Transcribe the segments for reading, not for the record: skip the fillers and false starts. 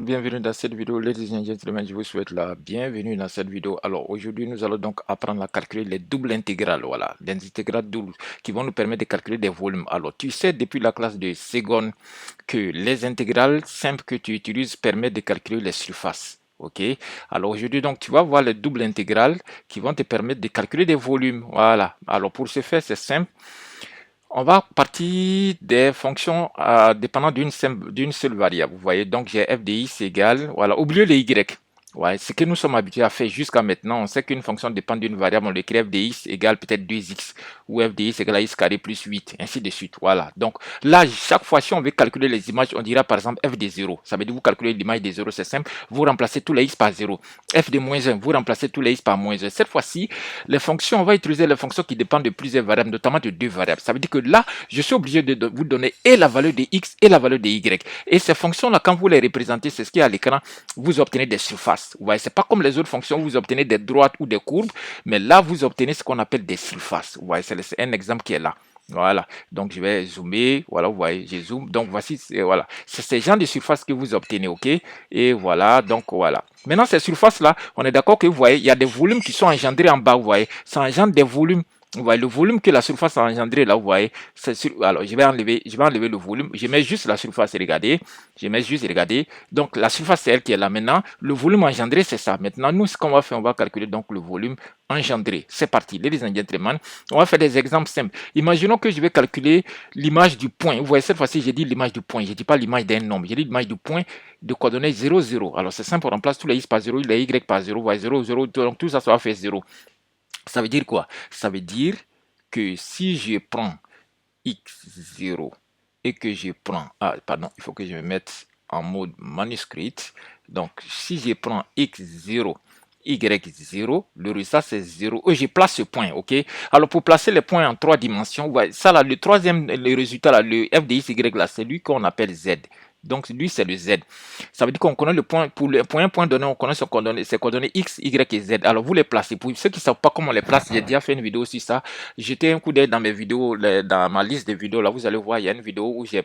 Bienvenue dans cette vidéo, ladies and gentlemen, je vous souhaite la bienvenue dans cette vidéo. Alors aujourd'hui, nous allons donc apprendre à calculer les doubles intégrales, voilà, les intégrales doubles qui vont nous permettre de calculer des volumes. Alors tu sais depuis la classe de seconde que les intégrales simples que tu utilises permettent de calculer les surfaces. Ok, alors aujourd'hui donc tu vas voir les doubles intégrales qui vont te permettre de calculer des volumes. Voilà, alors pour ce faire c'est simple. On va partir des fonctions dépendant d'une seule variable. Vous voyez, donc j'ai f de x égale, voilà, oubliez les y. Ouais, ce que nous sommes habitués à faire jusqu'à maintenant, on sait qu'une fonction dépend d'une variable, on l'écrit f de x égale peut-être 2x, ou f de x égale x carré plus 8, ainsi de suite. Voilà, donc là, chaque fois, si on veut calculer les images, on dira par exemple f de 0. Ça veut dire vous calculez l'image de 0, c'est simple, vous remplacez tous les x par 0. F de moins 1, vous remplacez tous les x par moins 1. Cette fois-ci, les fonctions, on va utiliser les fonctions qui dépendent de plusieurs variables, notamment de deux variables. Ça veut dire que là, je suis obligé de vous donner et la valeur de x et la valeur de y. Et ces fonctions-là, quand vous les représentez, c'est ce qui est à l'écran, vous obtenez des surfaces. Vous voyez, c'est pas comme les autres fonctions où vous obtenez des droites ou des courbes, mais là, vous obtenez ce qu'on appelle des surfaces. Vous voyez, c'est un exemple qui est là. Voilà, donc je vais zoomer, voilà, vous voyez, je zoome, donc voici, voilà, c'est ce genre de surface que vous obtenez, ok, et voilà, donc voilà. Maintenant, ces surfaces-là, on est d'accord que vous voyez, il y a des volumes qui sont engendrés en bas, vous voyez, ça engendre des volumes. Vous voyez, le volume que la surface a engendré là, vous voyez, alors je vais enlever le volume, je mets juste la surface, regardez, je mets juste, regardez, donc la surface c'est elle qui est là maintenant, le volume engendré c'est ça. Maintenant, nous, ce qu'on va faire, on va calculer donc le volume engendré. C'est parti, ladies and gentlemen, on va faire des exemples simples. Imaginons que je vais calculer l'image du point. Vous voyez, cette fois-ci, j'ai dit l'image du point, je ne dis pas l'image d'un nombre, j'ai dit l'image du point de coordonnées 0, 0. Alors c'est simple, on remplace tous les x par 0, les y par 0, vous voyez, 0, 0, donc tout ça, ça va faire 0. Ça veut dire quoi? Ça veut dire que si je prends x0 et que je prends... Ah, pardon, il faut que je me mette en mode manuscrit. Donc, si je prends x0, y0, le résultat c'est 0. Je place ce point, ok? Alors, pour placer les points en trois dimensions, ouais, ça là, le troisième, le résultat là, le f de x, y là, c'est lui qu'on appelle z. Donc, lui, c'est le z. Ça veut dire qu'on connaît le point, pour un point donné, on connaît ses coordonnées x, y et z. Alors, vous les placez. Pour ceux qui ne savent pas comment on les place, j'ai déjà fait une vidéo sur ça. Jetez un coup d'œil dans mes vidéos, dans ma liste de vidéos. Là, vous allez voir, il y a une vidéo où j'ai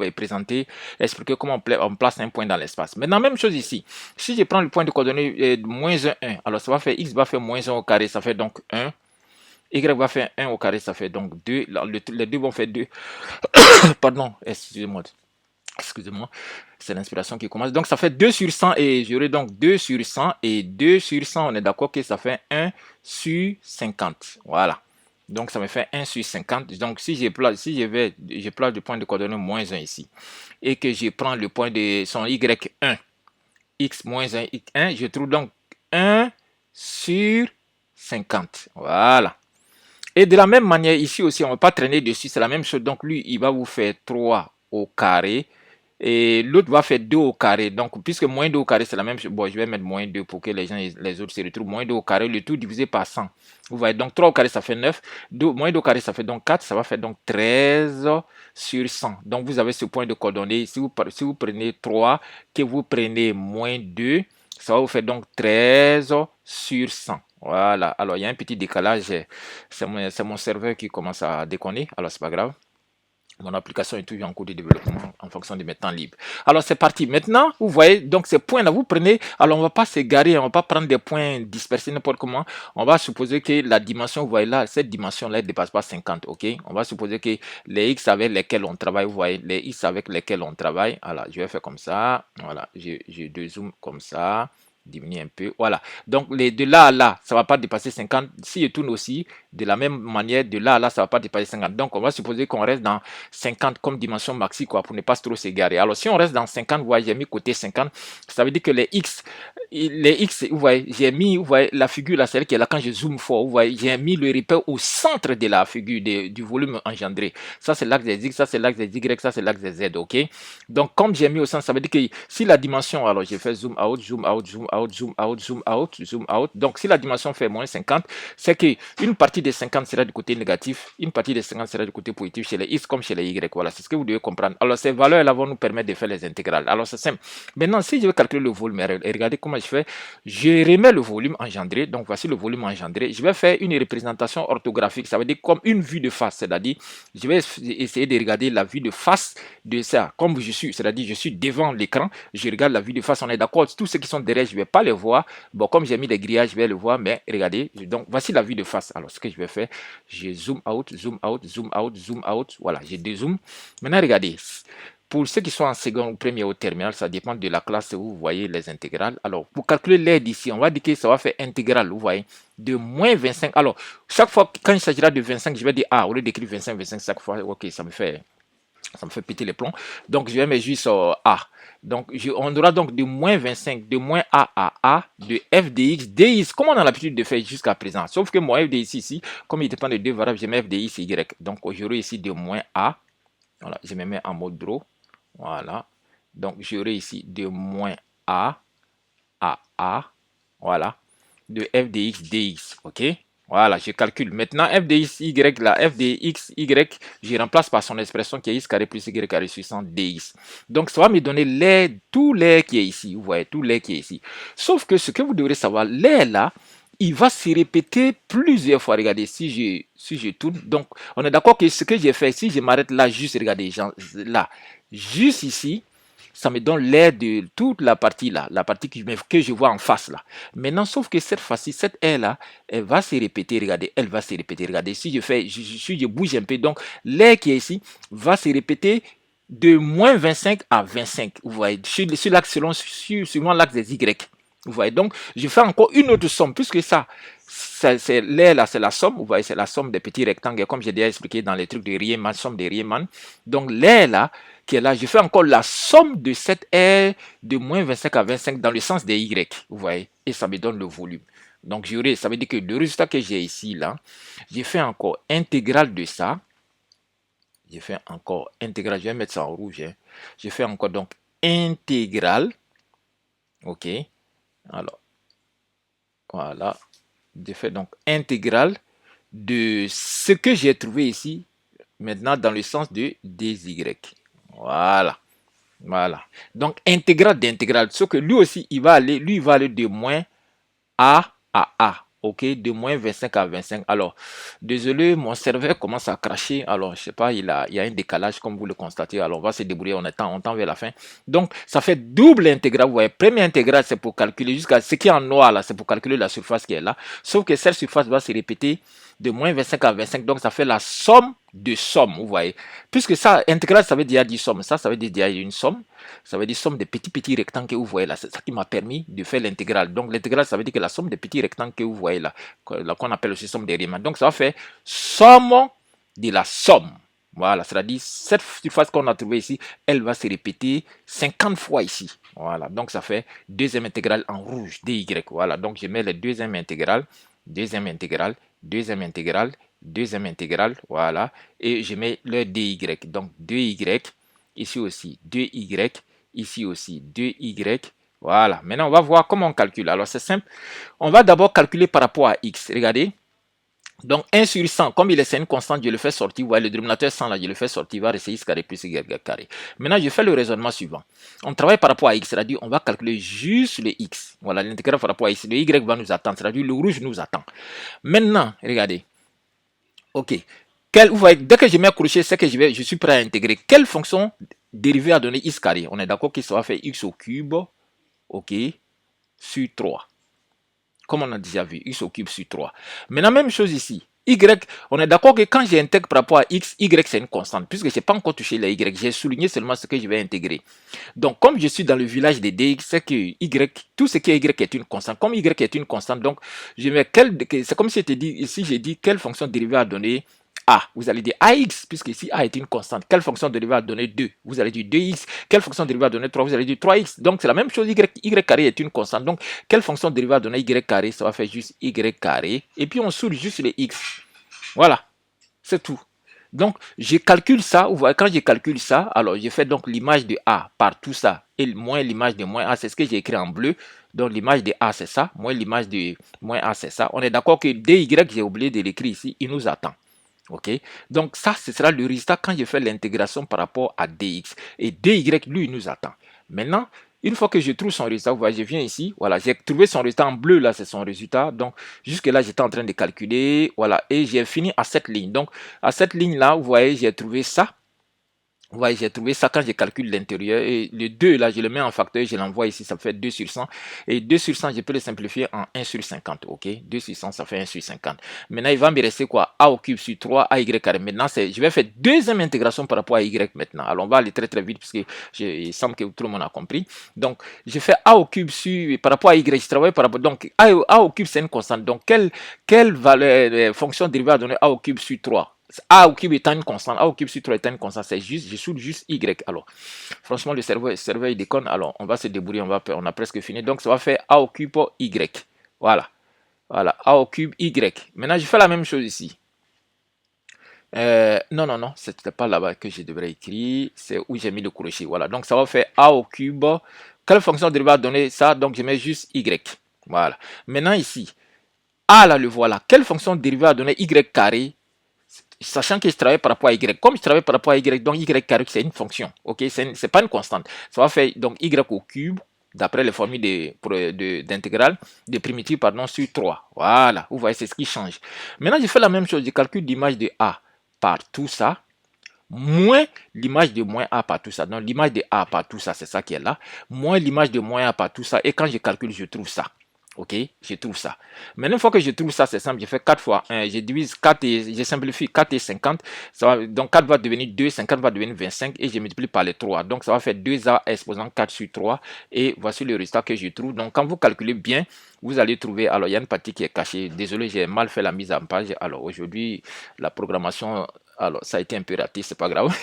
présenté, expliqué comment on place un point dans l'espace. Maintenant, même chose ici. Si je prends le point de coordonnées moins 1, 1, alors ça va faire x va faire moins 1 au carré, ça fait donc 1. Y va faire 1 au carré, ça fait donc 2. Les deux vont faire 2. Pardon, excusez-moi. Excusez-moi, c'est l'inspiration qui commence. Donc, ça fait 2 sur 100 et j'aurai donc 2 sur 100 et 2 sur 100, on est d'accord que ça fait 1 sur 50. Voilà. Donc, ça me fait 1 sur 50. Donc, si je place le point de coordonnées moins 1 ici et que je prends le point de son y1, x moins 1, x1, je trouve donc 1 sur 50. Voilà. Et de la même manière, ici aussi, on ne va pas traîner dessus, c'est la même chose. Donc, lui, il va vous faire 3 au carré. Et l'autre va faire 2 au carré. Donc, puisque moins 2 au carré, c'est la même chose. Bon, je vais mettre moins 2 pour que les autres se retrouvent. Moins 2 au carré, le tout divisé par 100. Vous voyez, donc 3 au carré, ça fait 9. Moins 2 au carré, ça fait donc 4. Ça va faire donc 13 sur 100. Donc, vous avez ce point de coordonnées. Si vous prenez 3, que vous prenez moins 2, ça va vous faire donc 13 sur 100. Voilà. Alors, il y a un petit décalage. C'est mon serveur qui commence à déconner. Alors, c'est pas grave. Mon application est toujours en cours de développement en fonction de mes temps libres. Alors c'est parti. Maintenant, vous voyez, donc ces points-là, vous prenez, alors on ne va pas s'égarer, on ne va pas prendre des points dispersés n'importe comment. On va supposer que la dimension, vous voyez là, cette dimension-là, elle ne dépasse pas 50, ok? On va supposer que les x avec lesquels on travaille, vous voyez, les x avec lesquels on travaille, voilà, je vais faire comme ça, voilà, je dézoome comme ça. Diminuer un peu, voilà. Donc de là à là, ça ne va pas dépasser 50. Si je tourne aussi, de la même manière, de là à là, ça ne va pas dépasser 50. Donc on va supposer qu'on reste dans 50 comme dimension maxi, quoi, pour ne pas trop s'égarer. Alors si on reste dans 50, vous voyez, j'ai mis côté 50, ça veut dire que les x, vous voyez, j'ai mis, vous voyez, la figure là, celle qui est là, quand je zoome fort, vous voyez, j'ai mis le repère au centre de la figure du volume engendré. Ça c'est l'axe des x, ça c'est l'axe des y, ça c'est l'axe des z, ok? Donc comme j'ai mis au centre, ça veut dire que si la dimension, alors je fais zoom out, out, zoom out, zoom out, zoom out. Donc, si la dimension fait moins 50, c'est que une partie des 50 sera du côté négatif, une partie des 50 sera du côté positif chez les x comme chez les y. Voilà, c'est ce que vous devez comprendre. Alors, ces valeurs-là vont nous permettre de faire les intégrales. Alors, c'est simple. Maintenant, si je veux calculer le volume, et regardez comment je fais. Je remets le volume engendré. Donc, voici le volume engendré. Je vais faire une représentation orthographique. Ça veut dire comme une vue de face. C'est-à-dire, je vais essayer de regarder la vue de face de ça. Comme je suis, c'est-à-dire, je suis devant l'écran. Je regarde la vue de face. On est d'accord. Tous ceux qui sont derrière, je ne vais pas les voir. Bon, comme j'ai mis des grillages, je vais le voir. Mais regardez. Donc, voici la vue de face. Alors, ce que je vais faire, je zoom out, zoom out, zoom out, zoom out. Voilà, j'ai dézoom. Maintenant, regardez. Pour ceux qui sont en seconde ou première au terminal, ça dépend de la classe où vous voyez les intégrales. Alors, pour calculer l'air d'ici, on va dire que ça va faire intégrale, vous voyez, de moins 25. Alors, chaque fois, quand il s'agira de 25, je vais dire A, au lieu d'écrire 25, 25 chaque fois, ok, ça me fait péter les plombs. Donc, je vais mettre juste A. Donc, on aura donc de moins 25, de moins A à A, de f dx, dx, comme on a l'habitude de faire jusqu'à présent. Sauf que mon f dx ici, comme il dépend de deux variables, je mets f dx y. Donc, j'aurai ici de moins A. Voilà, je me mets en mode draw. Voilà. Donc, j'aurai ici de moins A à A. Voilà. De f de x dx. OK? Voilà, je calcule. Maintenant, f de x, y, la f de x, y, je remplace par son expression qui est x carré plus y carré sur 100 dx. Donc, ça va me donner l'air, tout l'air qui est ici. Vous voyez, tout l'air qui est ici. Sauf que ce que vous devrez savoir, l'air là, il va se répéter plusieurs fois. Regardez, si je tourne, donc on est d'accord que ce que j'ai fait, si je m'arrête là, juste regardez, là, juste ici, ça me donne l'air de toute la partie là, la partie que je vois en face là. Maintenant, sauf que cette fois-ci, cette air là, elle va se répéter, regardez, elle va se répéter. Regardez, si je bouge un peu, donc l'air qui est ici va se répéter de moins 25 à 25. Vous voyez, sur l'axe suivant l'axe des Y. Vous voyez, donc je fais encore une autre somme, puisque c'est l'air là, c'est la somme, vous voyez, c'est la somme des petits rectangles, comme j'ai déjà expliqué dans les trucs de Riemann, somme de Riemann. Donc l'air là, qui est là, je fais encore la somme de cette air de moins 25 à 25 dans le sens des Y, vous voyez, et ça me donne le volume. Donc ça veut dire que le résultat que j'ai ici, là, j'ai fait encore intégrale de ça. J'ai fait encore intégrale, je vais mettre ça en rouge. Hein. J'ai fait encore donc intégrale. OK. Alors, voilà. J'ai fait donc intégrale de ce que j'ai trouvé ici, maintenant dans le sens de dy. Voilà. Voilà. Donc, intégrale d'intégrale. Sauf que lui aussi, il va aller de moins A à A. OK, de moins 25 à 25. Alors, désolé, mon serveur commence à cracher. Alors, je sais pas, il y a un décalage comme vous le constatez. Alors, on va se débrouiller, on tend vers la fin. Donc, ça fait double intégrale. Vous voyez, première intégrale, c'est pour calculer jusqu'à ce qui est en noir là, c'est pour calculer la surface qui est là. Sauf que cette surface va se répéter de moins 25 à 25. Donc, ça fait la somme de somme, vous voyez. Puisque ça, intégrale, ça veut dire somme. Ça veut dire une somme. Ça veut dire somme des petits rectangles que vous voyez là. C'est ça qui m'a permis de faire l'intégrale. Donc, l'intégrale, ça veut dire que la somme des petits rectangles que vous voyez là, qu'on appelle aussi somme des Riemann. Donc, ça va faire somme de la somme. Voilà, c'est-à-dire cette surface qu'on a trouvée ici, elle va se répéter 50 fois ici. Voilà, donc ça fait deuxième intégrale en rouge, dy. Voilà, donc je mets la deuxième intégrale, deuxième intégrale, deuxième intégrale, deuxième intégrale, voilà, et je mets le dy. Donc 2y, ici aussi 2y, ici aussi 2y. Voilà, maintenant on va voir comment on calcule. Alors c'est simple, on va d'abord calculer par rapport à x. Regardez. Donc 1 sur 100, comme c'est une constante, je le fais sortir. Vous voyez, le dénominateur 100 là, je le fais sortir, il va rester x carré plus y carré. Maintenant, je fais le raisonnement suivant. On travaille par rapport à x, c'est-à-dire on va calculer juste le x. Voilà, l'intégrale par rapport à x. Le y va nous attendre, c'est-à-dire le rouge nous attend. Maintenant, regardez. OK. Vous voyez, dès que je mets un crochet, c'est que je suis prêt à intégrer. Quelle fonction dérivée à donner x carré? On est d'accord que ça va faire x au cube, OK, sur 3. Comme on a déjà vu, x au cube sur 3. Maintenant, même chose ici. Y, on est d'accord que quand j'intègre par rapport à x, y c'est une constante. Puisque je n'ai pas encore touché la y, j'ai souligné seulement ce que je vais intégrer. Donc, comme je suis dans le village des dx, c'est que y, tout ce qui est y est une constante. Comme y est une constante, donc, je mets c'est comme si j'ai dit quelle fonction dérivée à donner a, vous allez dire ax, puisque ici a est une constante. Quelle fonction dérivée à donner 2? Vous allez dire 2x. Quelle fonction dérivée à donner 3? Vous allez dire 3x. Donc, c'est la même chose, y carré est une constante. Donc, quelle fonction dérivée à donner y carré? Ça va faire juste y carré. Et puis, on soude juste les x. Voilà, c'est tout. Donc, je calcule ça, vous voyez, quand je calcule ça, alors je fais donc l'image de A par tout ça, et moins l'image de moins A, c'est ce que j'ai écrit en bleu. Donc, l'image de A, c'est ça, moins l'image de moins A, c'est ça. On est d'accord que DY, j'ai oublié de l'écrire ici, il nous attend. OK? Donc, ça, ce sera le résultat quand je fais l'intégration par rapport à DX. Et DY, lui, il nous attend. Maintenant, une fois que je trouve son résultat, vous voyez, je viens ici, voilà, j'ai trouvé son résultat en bleu, là, c'est son résultat. Donc, jusque là, j'étais en train de calculer, voilà, et j'ai fini à cette ligne. Donc, à cette ligne-là, vous voyez, j'ai trouvé ça. Vous voyez, j'ai trouvé ça quand je calcule l'intérieur. Et le 2, là, je le mets en facteur, je l'envoie ici, ça fait 2 sur 100. Et 2 sur 100, je peux le simplifier en 1 sur 50. OK? 2 sur 100, ça fait 1 sur 50. Maintenant, il va me rester quoi? A au cube sur 3, AY carré. Maintenant, je vais faire deuxième intégration par rapport à Y maintenant. Alors, on va aller très très vite parce que il semble que tout le monde a compris. Donc, je fais A au cube sur, par rapport à Y, je travaille par rapport. Donc, A au cube, c'est une constante. Donc, quelle valeur, fonction dérivée à donner A au cube sur 3? A au cube étant une constante, A au cube sur 3 étant une constante, c'est juste, je soude juste Y. Alors, franchement, le cerveau il déconne. Alors, on va se débrouiller, on a presque fini. Donc, ça va faire A au cube Y. Voilà. Voilà, A au cube Y. Maintenant, je fais la même chose ici. Non, non, non, c'était pas là-bas que je devrais écrire. C'est où j'ai mis le crochet. Voilà, donc ça va faire A au cube. Quelle fonction dérivée va donner ça? Donc, je mets juste Y. Voilà. Maintenant, ici, A là, le voilà. Quelle fonction dérivée va donner Y carré? Sachant que je travaille par rapport à Y. Comme je travaille par rapport à Y, donc Y carré, c'est une fonction. Ok, c'est pas une constante. Ça va faire donc Y au cube, d'après les formules d'intégrale, de primitive, pardon, sur 3. Voilà, vous voyez, c'est ce qui change. Maintenant, je fais la même chose. Je calcule l'image de A par tout ça, moins l'image de moins A par tout ça. Donc, l'image de A par tout ça, c'est ça qui est là, moins l'image de moins A par tout ça. Et quand je calcule, je trouve ça. Ok, je trouve ça. Maintenant, une fois que je trouve ça, c'est simple. Je fais 4 fois 1. Je divise 4 et je simplifie 4 et 50. Ça va, donc 4 va devenir 2, 50 va devenir 25 et je multiplie par les 3. Donc ça va faire 2A exposant 4 sur 3. Et voici le résultat que je trouve. Donc quand vous calculez bien, vous allez trouver. Alors il y a une partie qui est cachée. Désolé, j'ai mal fait la mise en page. Alors aujourd'hui, la programmation. Alors, ça a été un peu raté, c'est pas grave.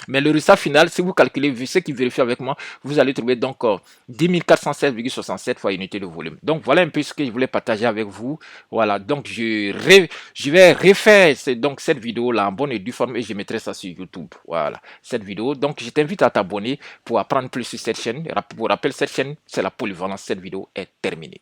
Mais le résultat final, si vous calculez, ce qui vérifie avec moi, vous allez trouver donc 10 416,67 fois unité de volume. Donc, voilà un peu ce que je voulais partager avec vous. Voilà, donc je vais refaire donc cette vidéo-là en bonne et due forme et je mettrai ça sur YouTube. Voilà, cette vidéo. Donc, je t'invite à t'abonner pour apprendre plus sur cette chaîne. Pour rappel, cette chaîne, c'est la polyvalence. Cette vidéo est terminée.